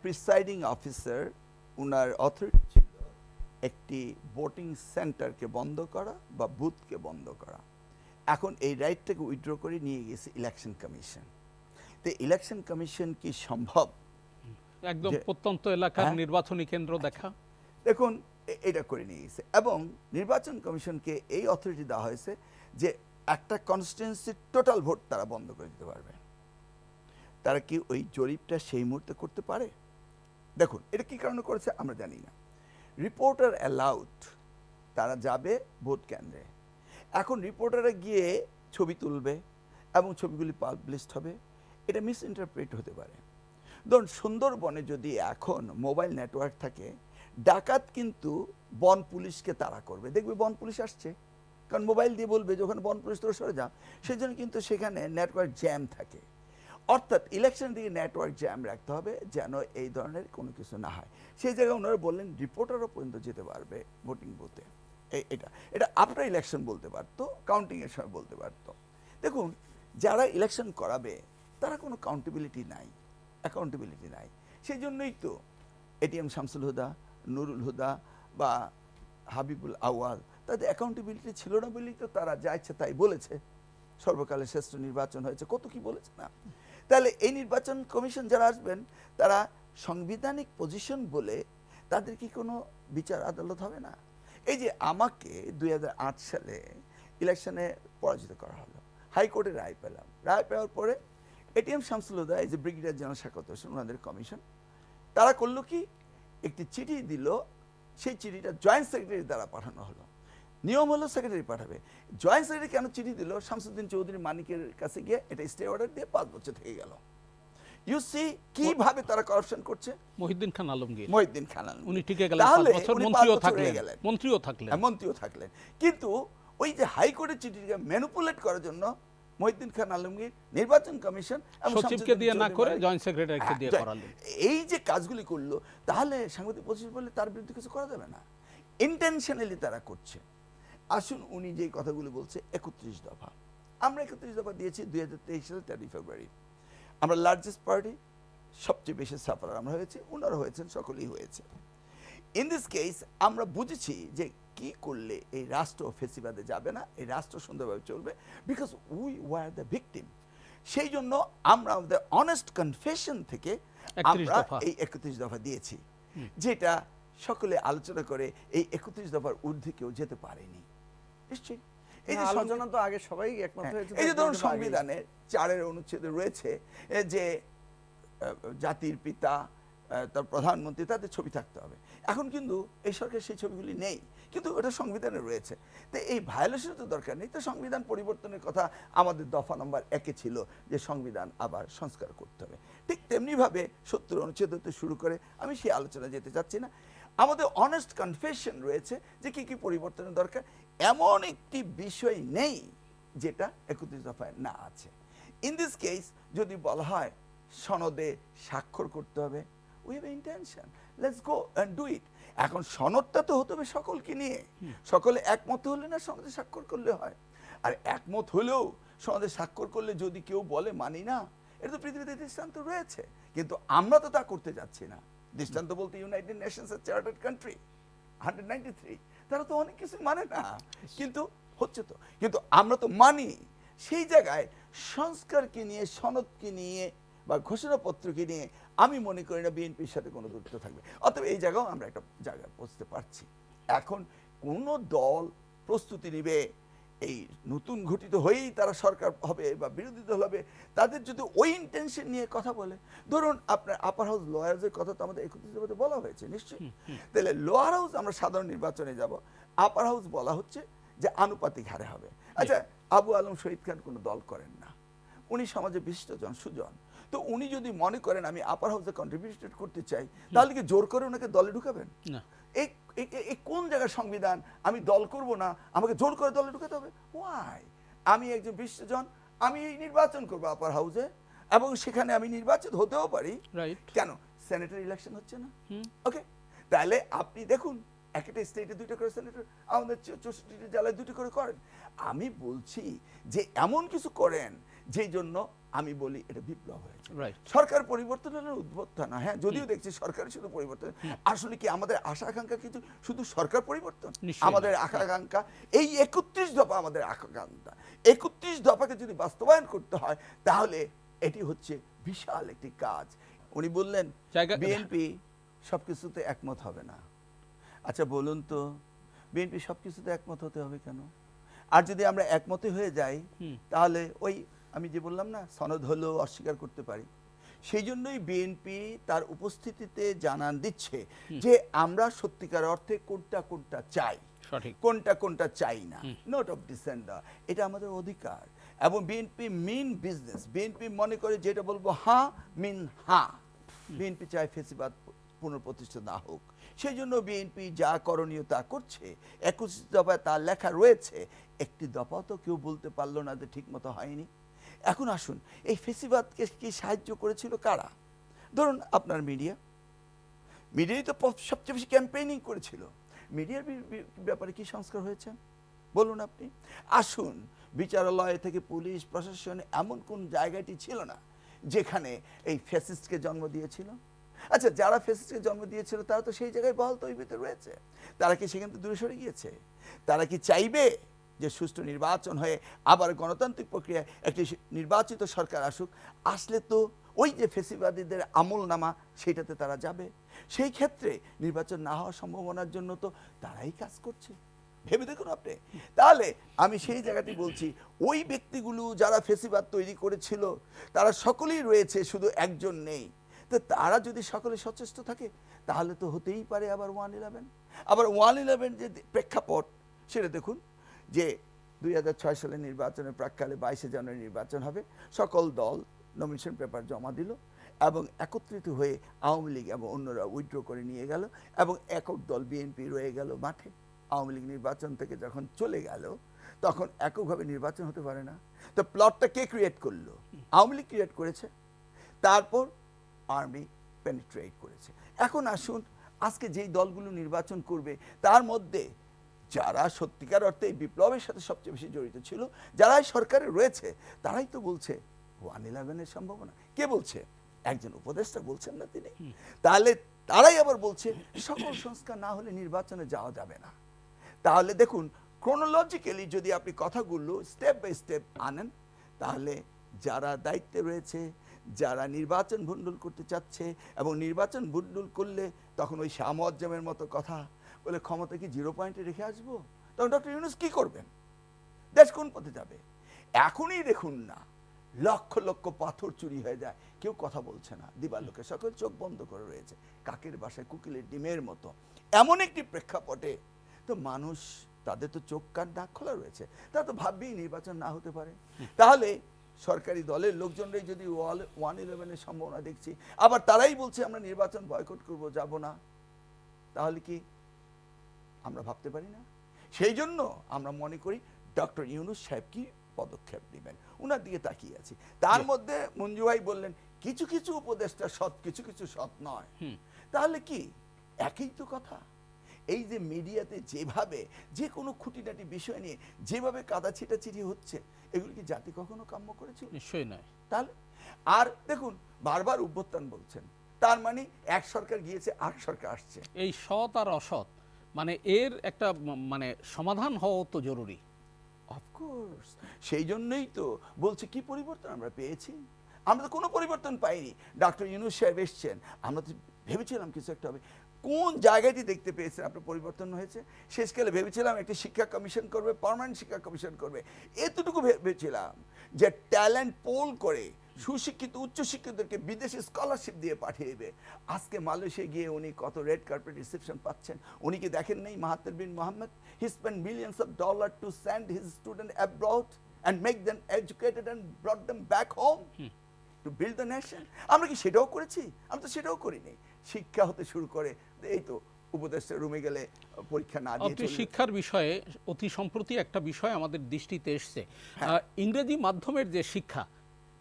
Presiding officer উনার authority ছিল একটি ভোটিং সেন্টারকে বন্ধ করা বা বুথকে বন্ধ করা। এখন এই রাইটটাকে উইথড্র করে নিয়ে গেছে ইলেকশন কমিশন। তো ইলেকশন কমিশন কি সম্ভব একদম প্রত্যন্ত এলাকার নির্বাচনী কেন্দ্র দেখা? দেখুন এটা করে নিয়ে গেছে এবং নির্বাচন কমিশনকে এই অথরিটি দেওয়া হয়েছে যে একটা কনস্টিটুয়েন্সির টোটাল ভোট তারা বন্ধ করে দিতে পারবে। তারা কি ওই জরিপটা সেই মুহূর্তে করতে পারে? দেখুন এটা কি কারণে করেছে আমরা জানি না। রিপোর্টার অ্যালাউড, তারা যাবে ভোট কেন্দ্রে। এখন রিপোর্টাররা গিয়ে ছবি তুলবে এবং ছবিগুলি পাবলিশড হবে, এটা মিস ইন্টারপ্রেট হতে পারে। ধরুন সুন্দরবনে যদি এখন মোবাইল নেটওয়ার্ক থাকে, ডাকাত কিন্তু বন পুলিশকে তাড়া করবে, দেখবে বন পুলিশ আসছে, কারণ মোবাইল দিয়ে বলবে যে ওখানে বন পুলিশ তোরা সরে যা। সেই জন্য কিন্তু সেখানে নেটওয়ার্ক জ্যাম থাকে। অর্থাৎ ইলেকশন দিকে নেটওয়ার্ক জ্যাম রাখতে হবে যেন এই ধরনের কোনো কিছু না হয়। সেই জায়গায় ওনারা বললেন রিপোর্টারও পর্যন্ত যেতে পারবে ভোটিং বুথে। এটা আফটার ইলেকশন বলতে পারতো, কাউন্টিংয়ের সময় বলতে পারতো। দেখুন যারা ইলেকশন করাবে তারা কোনো কাউন্টেবিলিটি নাই, অ্যাকাউন্টেবিলিটি নাই। সেই জন্যই তো এটিএম শামসুল হুদা, নুরুল হুদা বা হাবিবুল আওয়াল, তাদের অ্যাকাউন্টেবিলিটি ছিল না বলেই তো তারা যা ইচ্ছে তাই বলেছে। সর্বকালের শ্রেষ্ঠ নির্বাচন হয়েছে, কত কি বলেছে না। তাহলে এই নির্বাচন কমিশন যারা আসবেন তারা সাংবিধানিক পজিশন বলে তাদের কি কোনো বিচার আদালত হবে না? এই যে আমাকে 2008 সালে ইলেকশনে পরাজিত করা হলো, হাইকোর্টে রায় পেলাম, রায় পাওয়ার পরে এটিএম শামসুল হুদা, এই যে ব্রিগেডিয়ার জেনারেল শাখাওয়াত হোসেন, ওনাদের কমিশন, তারা করলো কি একটি চিঠি দিল। সেই চিঠিটা জয়েন্ট সেক্রেটারি দ্বারা পাঠানো হলো। নিয়ম হলো সেক্রেটারি পাঠাবে। জয়েন্ট সেক্রেটারি কেন চিঠি দিল? শামসুদ্দিন চৌধুরী মানিকের কাছে গিয়ে এটা স্টে অর্ডার দিয়ে 5 বছর থেকে গেল। ইউ সি কিভাবে তারা কারাপশন করছে। মহিউদ্দিন খান আলমগীর, মহিউদ্দিন খান আলমগীর উনি টিকে গেলেন 5 বছর, মন্ত্রীও থাকলেন। কিন্তু ওই যে হাইকোর্টের চিঠিকে ম্যানিপুলেট করার জন্য মহিউদ্দিন খান আলমগীর নির্বাচন কমিশন এবং সচিবকে দিয়ে না করে জয়েন্ট সেক্রেটারিকে দিয়ে করালেন। এই যে কাজগুলি করলো, তাহলে সাংবাদিক পরিষদ বলে তার বিরুদ্ধে কিছু করা যাবে না। ইন্টেনশনালি তারা করছে। আসুন উনি যে কথাগুলি বলছে 31 দফা, আমরা 31 দফা দিয়েছি 2023 সালের 13 ফেব্রুয়ারি। আমরা লার্জেস্ট পার্টি, সবচেয়ে বেশি সাফারার আমরা হয়েছি, ওনারা হয়েছেন, সকলেই হয়েছে। ইন দিস কেস আমরা বুঝেছি যে কি করলে এই রাষ্ট্র ফেসিবাদে যাবে না, এই রাষ্ট্র সুন্দরভাবে চলবে, because we were the victim. সেই জন্য আমরা আমাদের অনেস্ট কনফেশন থেকে আমরা এই 31 দফা দিয়েছি, যেটা সকলে আলোচনা করে এই 31 দফার ঊর্ধ্বে কেউ যেতে পারেনি। নিশ্চয়ই এই যে আলোচনা তো আগে সবাই একমত হয়েছে। এই যে ধরুন সংবিধানের 4 অনুচ্ছেদে রয়েছে যে জাতির পিতা, তার প্রধানমন্ত্রী, তাদের ছবি থাকতে হবে। এখন কিন্তু এই সরকারের সেই ছবিগুলি নেই, কিন্তু ওটা সংবিধানে রয়েছে। তো এই ভায়োলেশনের তো দরকার নেই। তো সংবিধান পরিবর্তনের কথা আমাদের দফা নম্বর 1-এ ছিল যে সংবিধান আবার সংস্কার করতে হবে। ঠিক তেমনিভাবে 70 অনুচ্ছেদ হতে শুরু করে, আমি সেই আলোচনা যেতে চাচ্ছি না। আমাদের অনেস্ট কনফেশন রয়েছে যে কি কি পরিবর্তনের দরকার। এমন একটি বিষয় নেই যেটা 31 দফায় না আছে। ইন দিস কেস যদি বলা হয় সনদে স্বাক্ষর করতে হবে, we have intention, let's go and do it. এখন সনদটা তো হতে হবে সকলকে নিয়ে, সকলে একমত হলে না সনদে স্বাক্ষর করলে হয়। আর একমত হলেও সনদে স্বাক্ষর করলে যদি কেউ বলে মানি না, এটা তো পৃথিবীতে দৃষ্টান্ত রয়েছে, কিন্তু আমরা তো তা করতে যাচ্ছি না। দৃষ্টান্ত বলতে ইউনাইটেড নেশনসের চার্টার্ড কান্ট্রি 193, তারা তো অনেক কিছু মানে না, কিন্তু হচ্ছে তো। কিন্তু আমরা তো মানি। সেই জায়গায় সংস্কারকে নিয়ে, সনদকে নিয়ে বা ঘোষণাপত্রকে নিয়ে আমি মনে করি না বিএনপির সাথে কোনো দূরত্ব থাকবে। অতএব এই জায়গাও আমরা একটা জায়গায় পৌঁছতে পারছি। এখন কোন দল প্রস্তুতি নেবে এই নতুন গঠিত হয়েই তারা সরকার হবে বা বিরোধী দল হবে, তাদের যদি ওই ইন্টেনশন নিয়ে কথা বলে, ধরুন আপনার আপার হাউস লোয়ার হাউসের কথা তো আমাদের 31 দফাতে বলা হয়েছে নিশ্চয়ই। তাহলে লোয়ার হাউস আমরা সাধারণ নির্বাচনে যাব, আপার হাউস বলা হচ্ছে যে আনুপাতিক হারে হবে। আচ্ছা, আবু আলম শহীদ খান কোনো দল করেন না, উনি সমাজে বিশিষ্ট জন, সুজন। তো উনি যদি মনে করেন আমি আপার হাউসে কন্ট্রিবিউট করতে চাই, তাহলে কি জোর করে ওনাকে দলে ঢুকাবেন? এই কোন জায়গার সংবিধান? আমি দল করব না, আমাকে জোর করে দলে ঢুকাতে হবে? ওয়াই? আমি একজন বিশিষ্টজন, আমি নির্বাচন করবো আপার হাউসে, এবং সেখানে আমি নির্বাচিত হতেও পারি। কেন সেনেটর ইলেকশন হচ্ছে না? ওকে, তাহলে আপনি দেখুন একটা স্টেটে 2টা করে সেনেটর, আমাদের 64টি জেলায় 2টি করে করেন। আমি বলছি যে এমন কিছু করেন যেই জন্য আমি বলি এটা বিপ্লব হয়েছে। রাইট। সরকার পরিবর্তন হলে উদ্ভূত না, হ্যাঁ যদিও দেখছি সরকার শুধু পরিবর্তন, আসলে কি আমাদের আশা আকাঙ্ক্ষা কিন্তু শুধু সরকার পরিবর্তন? নিশ্চয়ই আমাদের না। আকাঙ্ক্ষা এই 31 দফা, আমাদের আকাঙ্ক্ষা 31 দফাকে যদি বাস্তবায়ন করতে হয় তাহলে এটি হচ্ছে বিশাল একটি কাজ। উনি বললেন বিএনপি সবকিছুতে একমত হবে না। আচ্ছা বলুন তো, বিএনপি সবকিছুতে একমত হতে হবে কেন? আর যদি আমরা একমতে হয়ে যাই তাহলে ওই আমি যে বললাম না, সনদ হলেও অস্বীকার করতে পারি। সেই জন্যই বিএনপি তার উপস্থিতিতে জানান দিচ্ছে যে আমরা সত্যিকার অর্থে কোনটা কোনটা চাই, সঠিক, কোনটা কোনটা চাই না। নোট অফ ডিসেন্ডার, এটা আমাদের অধিকার। এবং বিএনপি মিন বিজনেস, বিএনপি মনে করে যেটা বলবো হ্যাঁ মিন হ্যাঁ। বিএনপি চায় ফেসিবাদ পুনঃপ্রতিষ্ঠা না হোক, সেই জন্য বিএনপি যা করণীয় তা করছে। 21 দফায় তার লেখা রয়েছে, একটি দফাও তো কেউ বলতে পারলো না যে ঠিক মতো হয়নি। এখন আসুন, এই ফেসিবাদকে কি সাহায্য করেছিল কারা? ধরুন আপনার মিডিয়াই তো সবচেয়ে বেশি ক্যাম্পেইনিং করেছিল। মিডিয়ার ব্যাপারে কি সংস্কার হয়েছে বলুন আপনি? আসুন, বিচারালয় থেকে পুলিশ প্রশাসন এমন কোন জায়গাটি ছিল না যেখানে এই ফ্যাসিস্টকে জন্ম দিয়েছিল? আচ্ছা, যারা ফ্যাসিস্টকে জন্ম দিয়েছিল তারা তো সেই জায়গায় বহাল তৈরিতে রয়েছে। তারা কি সেখান থেকে দূরে সরে গিয়েছে? তারা কি চাইবে যে সুষ্ঠু নির্বাচন হয়ে আবার গণতান্ত্রিক প্রক্রিয়ায় একটি নির্বাচিত সরকার আসুক? আসলে তো ওই যে ফেসিবাদীদের আমল নামা সেটাতে তারা যাবে। সেই ক্ষেত্রে নির্বাচন না হওয়ার সম্ভাবনার জন্য তো তারাই কাজ করছে। ভেবে দেখুন আপনি। তাহলে আমি সেই জায়গাটি বলছি, ওই ব্যক্তিগুলো যারা ফেসিবাদ তৈরি করেছিল তারা সকলেই রয়েছে, শুধু একজন নেই। তো তারা যদি সকলে সচেষ্ট থাকে তাহলে তো হতেই পারে আবার 111। আবার 111 যে প্রেক্ষাপট সেটা দেখুন, যে 2006 সালের নির্বাচনের প্রাক্কালে 22 জানুয়ারি নির্বাচন হবে। সকল দল নমিনেশন পেপার জমা দিল এবং একত্রিত হয়ে আওয়ামী লীগ এবং অন্যরা উইথড্র করে নিয়ে গেল এবং একক দল বিএনপি রয়ে গেল মাঠে। আওয়ামী লীগ নির্বাচন থেকে যখন চলে গেল তখন এককভাবে নির্বাচন হতে পারে না। তো প্লটটা কে ক্রিয়েট করলো? আওয়ামী লীগ ক্রিয়েট করেছে, তারপর আর্মি পেনিট্রেট করেছে। এখন আসুন, আজকে যেই দলগুলো নির্বাচন করবে তার মধ্যে যারা সত্যিকার অর্থে এই বিপ্লবের সাথে সবচেয়ে বেশি জড়িত ছিল, যারাই সরকারে রয়েছে, তারাই তো বলছে 111-এর সম্ভাবনা। কে বলছে? একজন উপদেষ্টা বলছেন না তিনি? তাহলে তারাই আবার বলছে সকল সংস্কার না হলে নির্বাচনে যাওয়া যাবে না। তাহলে দেখুন, ক্রোনোলজিক্যালি যদি আপনি কথাগুলো স্টেপ বাই স্টেপ আনেন তাহলে যারা দায়িত্বে রয়েছে, যারা নির্বাচন ভণ্ডুল করতে চাচ্ছে, এবং নির্বাচন ভণ্ডুল করলে তখন ওই শামওয়াজ্জামের মতো কথা বলে ক্ষমতা কি 0 পয়েন্টে রেখে আসবো, তখন ডক্টর ইউনূস কি করবেন? দেশ কোন পথে যাবে? এখনই দেখুন না, লক্ষ লক্ষ পাথর চুরি হয়ে যায়, কেউ কথা বলছে না, দিবালোকে সকল চোখ বন্ধ করে রয়েছে, কাকের বাসায় কোকিলের ডিমের মতো। এমন একটি প্রেক্ষাপটে তো মানুষ, তাদের তো চোখ কান নাক খোলা রয়েছে, তারা তো ভাববেই নির্বাচন না হতে পারে। তাহলে সরকারি দলের লোকজনরাই যদি 111-এর সম্ভাবনা দেখছি, আবার তারাই বলছে আমরা নির্বাচন বয়কট করব, যাব না, তাহলে কি আমরা ভাবতে পারি না? সেই জন্য আমরা মনে করি ডক্টর ইউনূস সাহেব কি পদক্ষেপ নেবেন, ওনার দিকে তাকিয়ে আছি। তার মধ্যে মঞ্জু ভাই বললেন কিছু কিছু উপদেষ্টা সৎ, কিছু কিছু সৎ নয়। তাহলে কি একই তো কথা? এই যে মিডিয়াতে যেভাবে যে কোনো খুঁটিনাটি বিষয় নিয়ে যেভাবে কাদা ছিটাছিটি হচ্ছে, এগুলো কি জাতি কখনো কাম্য করেছিল? নিশ্চয়ই নয়। তাহলে আর দেখুন, বারবার অভ্যুত্থান বলছেন, তার মানে এক সরকার গিয়েছে আর সরকার আসছে। এই সৎ আর অসৎ মানে এর একটা মানে সমাধান হওয়া তো জরুরি। অফকোর্স, সেই জন্যই তো বলছি কি পরিবর্তন আমরা পেয়েছি? আমরা তো কোনো পরিবর্তন পাইনি। ডক্টর ইউনূস সাহেব এসছেন, আমরা তো ভেবেছিলাম কিছু একটা হবে। কোন জায়গাটি দেখতে পেয়েছেন আপনার পরিবর্তন হয়েছে? শেষকালে ভেবেছিলাম একটি শিক্ষা কমিশন করবে, পার্মানেন্ট শিক্ষা কমিশন করবে, এতটুকু ভেবেছিলাম যে ট্যালেন্ট পোল করে সুশিক্ষিত উচ্চশিক্ষিতদেরকে বিদেশে স্কলারশিপ দিয়ে পাঠিয়ে দেবে। আজকে মালয়েশিয়া গিয়ে উনি কত রেড কার্পেট রিসেপশন পাচ্ছেন। উনি কি দেখেন নেই Mahathir bin Mohamad? He spend millions of dollar to send his student abroad and make them educated and brought them back home to build the nation. আমরা কি সেটাও করেছি? আমরা তো সেটাও করিনি। শিক্ষা হতে শুরু করে এই তো উপদেষ্টা রুমে গেলে পরীক্ষা না দিয়ে চলে। শিক্ষার বিষয়ে অতি সম্প্রতি একটা বিষয় আমাদের দৃষ্টিতে এসছে, ইংরেজি মাধ্যমের যে শিক্ষা,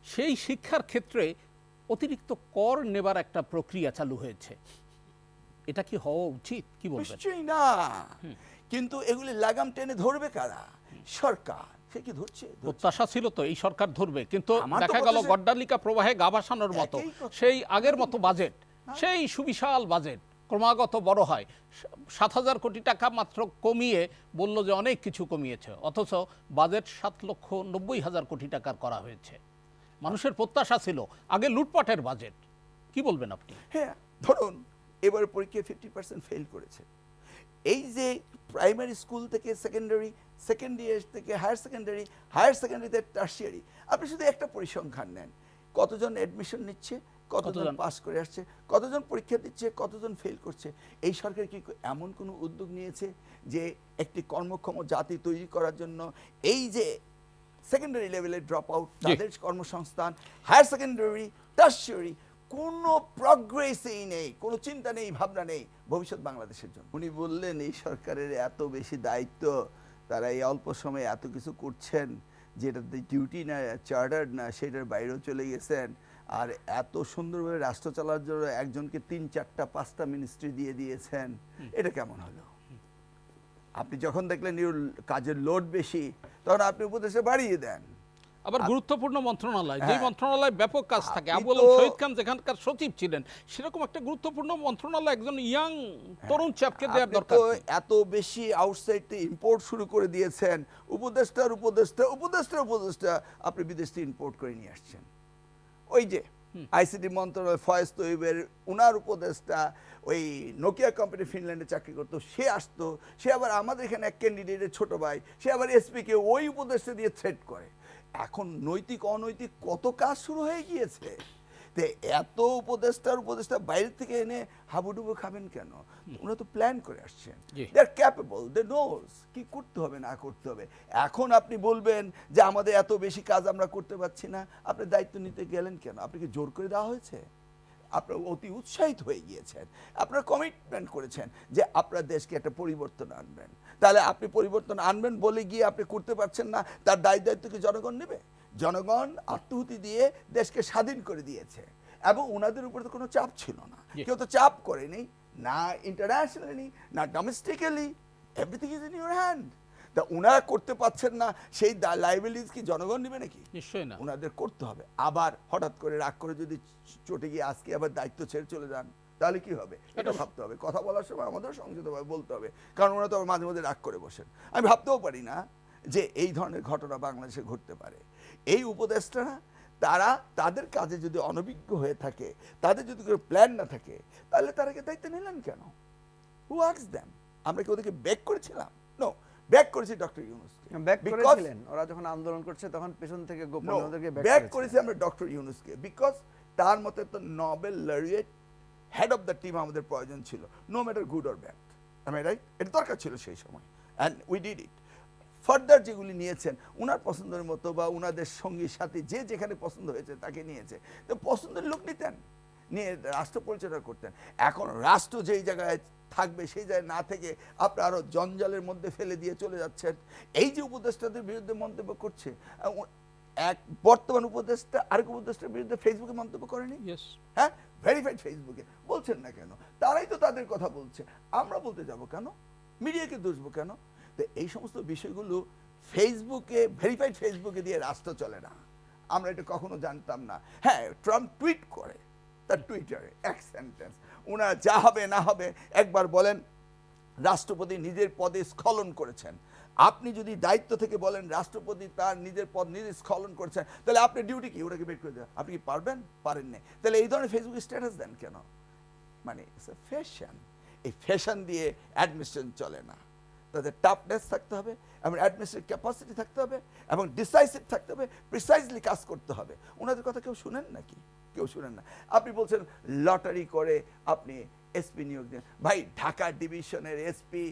সেই শিক্ষার ক্ষেত্রে অতিরিক্ত কর নেবার একটা প্রক্রিয়া চালু হয়েছে। এটা কি হওয়া উচিত? কি বলবেন? নিশ্চয়ই না, কিন্তু এগুলি লাগাম টেনে ধরবে কারা? সরকার। সে কি ধরছে? প্রত্যাশা ছিল তো এই সরকার ধরবে, কিন্তু আমার তো দেখা গেল প্রত্যাশা- গড্ডালিকা প্রবাহে গা ভাসানোর মতো একই কথা। সেই আগের মতো বাজেট, সেই সুবিশাল বাজেট ক্রমাগত বড় হয়, 7,000 কোটি টাকা মাত্র কমিয়ে বলল যে অনেক কিছু কমিয়েছে, অথচ বাজেট 7,90,000 কোটি টাকার করা হয়েছে। মানুষের প্রত্যাশা ছিল আগে লুটপাটের বাজেট। কি বলবেন আপনি? হ্যাঁ, ধরুন এবার পরীক্ষায় 50% ফেল করেছে। এই যে প্রাইমারি স্কুল থেকে সেকেন্ডারি, সেকেন্ডারি থেকে হায়ার সেকেন্ডারিতে টার্সিয়ারি, আপনি শুধু একটা পরিসংখ্যান নেন, কতজন অ্যাডমিশন নিচ্ছে, কতজন পাস করে আসছে, কতজন পরীক্ষা দিচ্ছে, কতজন ফেল করছে। এই সরকার কি এমন কোনো উদ্যোগ নিয়েছে যে একটি কর্মক্ষম জাতি তৈরি করার জন্য এই যে সেকেন্ডারি লেভেলে ড্রপ আউট, তাদের কর্মসংস্থান, হায়ার সেকেন্ডারি, টার্সিয়ারি, কোনো প্রগ্রেসই নেই, কোনো চিন্তা নেই, ভাবনা নেই ভবিষ্যৎ বাংলাদেশের জন্য। উনি বললেন এই সরকারের এত বেশি দায়িত্ব, তারা এই অল্প সময়ে এত কিছু করছেন, যেটা ডিউটি না, চার্টার না, সেটার বাইরেও চলে গেছেন। আর এত সুন্দরভাবে রাষ্ট্র চালার জন্য একজনকে 3, 4, 5টা মিনিস্ট্রি দিয়ে দিয়েছেন। এটা কেমন হলো? আপনি যখন দেখলেন কাজের লোড বেশি, তখন আপনি উপদেশে বাড়িয়ে দেন। আবার গুরুত্বপূর্ণ মন্ত্রণালয়, যে মন্ত্রণালয় ব্যাপক কাজ থাকে, আবু শহীদ খান যেখানকার সচিব ছিলেন, সেরকম একটা গুরুত্বপূর্ণ মন্ত্রণালয় একজন ইয়াং তরুণ চাপকে দেওয়ার দরকার। এত বেশি আউটসাইড থেকে ইম্পোর্ট শুরু করে দিয়েছেন, উপদেষ্টা আপনি বিদেশ থেকে ইম্পোর্ট করে নিয়ে আসছেন। ওই যে আইসিটি মন্ত্রণালয় ফয়েজ তৈবের উনার উপদেষ্টা ওই নোকিয়া কোম্পানি ফিনল্যান্ডে চাকরি করতো, সে আসতো, সে আবার আমাদের এখানে এক ক্যান্ডিডেটের ছোট ভাই, সে আবার এসপিকে ওই উপদেষ্টা দিয়ে থ্রেট করে। এখন নৈতিক অনৈতিক কত কাজ শুরু হয়ে গিয়েছে। তো এত উপদেষ্টা বাইরে থেকে এনে হাবুডুবু খাবেন কেন? ওরা তো প্ল্যান করে আসছেন, দে আর ক্যাপেবল, দে নোজ কি করতে হবে না করতে হবে। এখন আপনি বলবেন যে আমাদের এত বেশি কাজ আমরা করতে পারছি না, আপনি দায়িত্ব নিতে গেলেন কেন? আপনাকে জোর করে দেওয়া হয়েছে? আপনারা অতি উৎসাহিত হয়ে গিয়েছেন, আপনারা কমিটমেন্ট করেছেন যে আপনার দেশকে একটা পরিবর্তন আনবেন। তাহলে আপনি পরিবর্তন আনবেন বলে গিয়ে আপনি করতে পারছেন না, তার দায়িত্ব কি জনগণ নেবে? জনগণ আত্মহুতি দিয়ে দেশকে স্বাধীন করে দিয়েছে, এবং ওনাদের উপরে তো কোনো চাপ ছিল না, কেউ তো চাপ করেনি, না ইন্টারন্যাশনালি না domestically, everything is in your hand. তা ওনারা করতে পারছেন না, সেই লাইবিলিটিস কি জনগণ নেবে নাকি? নিশ্চয়ই না, ওনাদের করতে হবে। আবার হঠাৎ করে রাগ করে যদি চটে গিয়ে আজকে আবার দায়িত্ব ছেড়ে চলে যান, তাহলে কি হবে? এটা ভাবতে হবে। কথা বলার সময় আমাদের সংযতভাবে বলতে হবে, কারণ ওরা তো মাঝে মাঝে রাগ করে বসেন। আমি ভাবতেও পারি না যে এই ধরনের ঘটনা বাংলাদেশে ঘটতে পারে। এই উপদেষ্টারা তারা তাদের কাজে যদি অনভিজ্ঞ হয়ে থাকে, তাদের যদি কোনো প্ল্যান না থাকে, তাহলে তারা কি দায়িত্ব নিলেন কেন? হু আস্কড দেম? আমরা কি ওদেরকে ব্যাক করেছিলাম? নো, ব্যাক করেছি ডক্টর ইউনূসকে। ব্যাক করেছিলেন ওরা যখন আন্দোলন করছে, তখন পেছন থেকে গোপনে ওদেরকে ব্যাক করেছি আমরা ডক্টর ইউনূসকে, বিকজ তার মতে তো Nobel laureate head of the team আমাদের প্রয়োজন ছিল, no matter good or bad. আমি রাইট? এটা দরকার ছিল সেই সময়, and we did it. Further যেগুলি নিয়েছেন উনার পছন্দের মতো, বা উনাদের সঙ্গী সাথী যে যেখানে পছন্দ হয়েছে তাকে নিয়েছে, তো পছন্দের লোক নিতেন, নিয়ে রাষ্ট্র পরিচালনা করতেন। এখন রাষ্ট্র যেই জায়গায় থাকবে সেই জায়গায় না থেকে আপনারা আরো জঞ্জালের মধ্যে ফেলে দিয়ে চলে যাচ্ছেন। এই যে উপদেষ্টাদের বিরুদ্ধে মন্তব্য করছে, এক বর্তমান উপদেষ্টা আরেক উপদেষ্টার বিরুদ্ধে ফেসবুকে মন্তব্য করেনি? হ্যাঁ, ভেরিফাইড ফেসবুকে বলছেন না কেন? তারাই তো তাদের কথা বলছে, আমরা বলতে যাব কেন? মিডিয়াকে দোষবো কেন? তো এই সমস্ত বিষয়গুলো ফেসবুকে, ভেরিফাইড ফেসবুকে দিয়ে রাষ্ট্র চলে না। আমরা এটা কখনো জানতাম না। হ্যাঁ, ট্রাম্প টুইট করে, তার টুইটারে এক সেন্টেন্স, ওনার যা হবে না হবে একবার বলেন রাষ্ট্রপতি নিজের পদে স্খলন করেছেন। আপনি যদি দায়িত্ব থেকে বলেন রাষ্ট্রপতি তার নিজের পদ নিজে স্খলন করেছেন, তাহলে আপনার ডিউটি কি? ওটাকে বের করে দেওয়া। আপনি কি পারবেন? পারেন না। তাহলে এই ধরনের ফেসবুক স্ট্যাটাস দেন কেন? মানে ফ্যাশন, এই ফ্যাশন দিয়ে অ্যাডমিনিস্ট্রেশন চলে না। তাদের টাফনেস থাকতে হবে, এবং অ্যাডমিনিস্ট্রেটিভ ক্যাপাসিটি থাকতে হবে, এবং ডিসাইসিভ থাকতে হবে, প্রিসাইজলি কাজ করতে হবে। ওনাদের কথা কেউ শুনেন নাকি? কেউ শুনেন না। আপনি বলছেন লটারি করে আপনি এসপি নিয়োগ দেন। ভাই, ঢাকা ডিভিশনের এসপি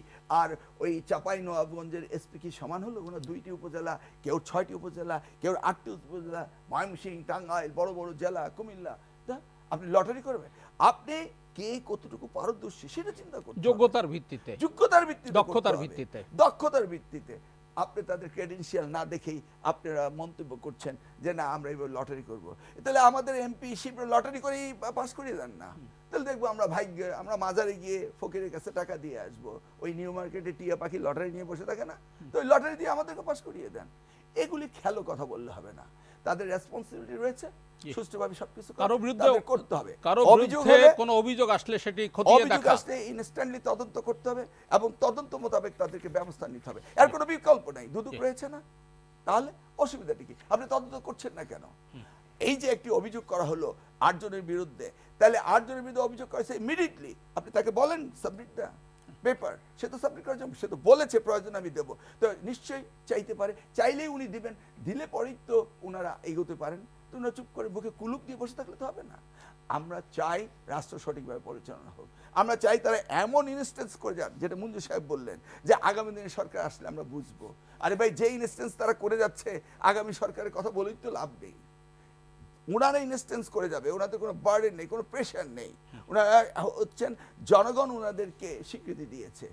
আর ওই চাঁপাইনবাবগঞ্জের এসপি কি সমান হলো? ওনার 2টি উপজেলা, কেউ 6টি উপজেলা, কেউ 8টি উপজেলা, ময়মনসিংহ, টাঙ্গাইল, বড় বড় জেলা, কুমিল্লা। তা আপনি লটারি করবেন? আপনি কে কতটুকু পারদর্শী সেটা চিন্তা করতে, যোগ্যতার ভিত্তিতে, যোগ্যতার ভিত্তিতে, দক্ষতার ভিত্তিতে। আপনি তাদের ক্রেডেনশিয়াল না দেখেই আপনারা মন্তব্য করছেন যে না আমরা এবার লটারি করব। তাহলে আমাদের এমপি শিপরা লটারি করেই পাস করিয়ে দেন না। তাহলে দেখবো আমরা ভাগ্যে, আমরা মাজারে গিয়ে ফকিরের কাছে টাকা দিয়ে আসবো। ওই নিউ মার্কেটে টিয়া পাখি লটারি নিয়ে বসে থাকে না, তো ওই লটারি দিয়ে আমাদেরকে পাস করিয়ে দেন। এগুলি খেলো কথা বললে হবে না, তাদের রেসপন্সিবিলিটি রয়েছে সুষ্ঠুভাবে সবকিছু কারো বিরুদ্ধে তাদের করতে হবে। কারো অভিযোগ বিরুদ্ধে হলে কোনো অভিযোগ আসলে সেটি খতিয়ে অভিযোগ দেখা। আসলে ইনস্ট্যান্টলি তদন্ত করতে হবে এবং তদন্ত মোতাবেক তাদেরকে ব্যবস্থা নিতে হবে। এর কোনো বিকল্প নাই। দুদক রয়েছে না, তাহলে অসুবিধাটা কি? আপনি তদন্ত করছেন না কেন? এই যে একটি অভিযোগ করা হলো 8 জনের বিরুদ্ধে, তাহলে 8 জনের বিরুদ্ধে অভিযোগ করেছে ইমিডিয়েটলি আপনি তাকে বলেন সাবমিট দা পেপার, সে তো সাবমিট করার জন্য, সে তো বলেছে প্রয়োজন আমি দেবো, তো নিশ্চয়ই চাইতে পারে, চাইলেই উনি দিবেন, দিলে পরেই তো ওনারা এগোতে পারেন। তো ওনারা চুপ করে বুকে কুলুপ দিয়ে বসে থাকলে তো হবে না। আমরা চাই রাষ্ট্র সঠিকভাবে পরিচালনা হোক, আমরা চাই তারা এমন ইনস্টেন্স করে যান, যেটা মঞ্জু সাহেব বললেন যে আগামী দিনে সরকার আসলে আমরা বুঝবো। আরে ভাই, যে ইনস্টেন্স তারা করে যাচ্ছে, আগামী সরকারের কথা বলেই তো লাভ নেই। ওনারা ইনস্টেন্স করে যাবে, ওনাদের কোনো বার্ডেন নেই, কোনো প্রেশার নেই, ওনারা হচ্ছেন জনগণ ওনাদেরকে স্বীকৃতি দিয়েছে।